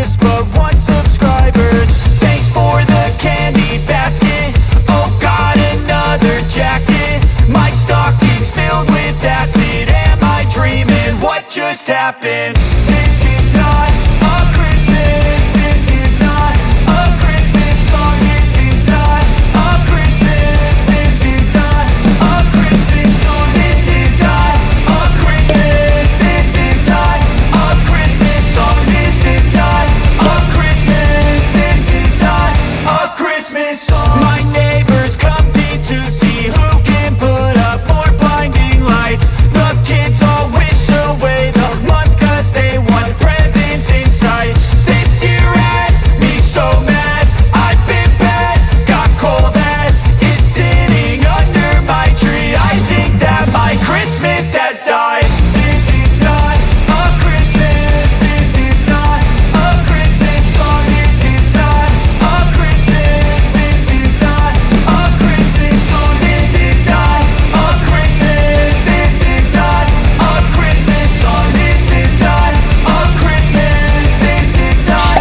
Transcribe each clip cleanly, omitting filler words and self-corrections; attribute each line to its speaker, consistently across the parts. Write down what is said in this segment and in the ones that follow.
Speaker 1: just but 1 subscribers. Thanks for the candy basket. Oh god, another jacket. My stocking's filled with acid. Am I dreaming? What just happened? This is not a Christmas. This is not a Christmas song. This is not a Christmas. This is not a Christmas song. This is not a Christmas. This is not a Christmas song. This is not a Christmas. This is not a Christmas song. My neighbors compete to see who can put up more blinding lights. The kids all wish away the month 'cause they want presents in sight. This year had me so mad. I've been bad, got coal that is sitting under my tree. I think that my Christmas has died. This is not a Christmas. This is not a Christmas song. This is not a Christmas. This is not a Christmas song. This is not a Christmas. This is not a Christmas song. This is not a Christmas. This is not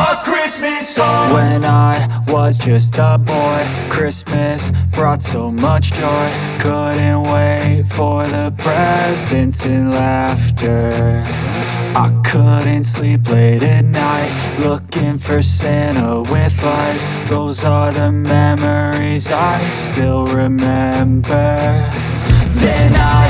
Speaker 1: a Christmas song. When I was just a boy, Christmas brought so much joy. Couldn't wait for the presents and laughter. I couldn't sleep late at night, looking for Santa with lights. Those are the memories I still remember. Then I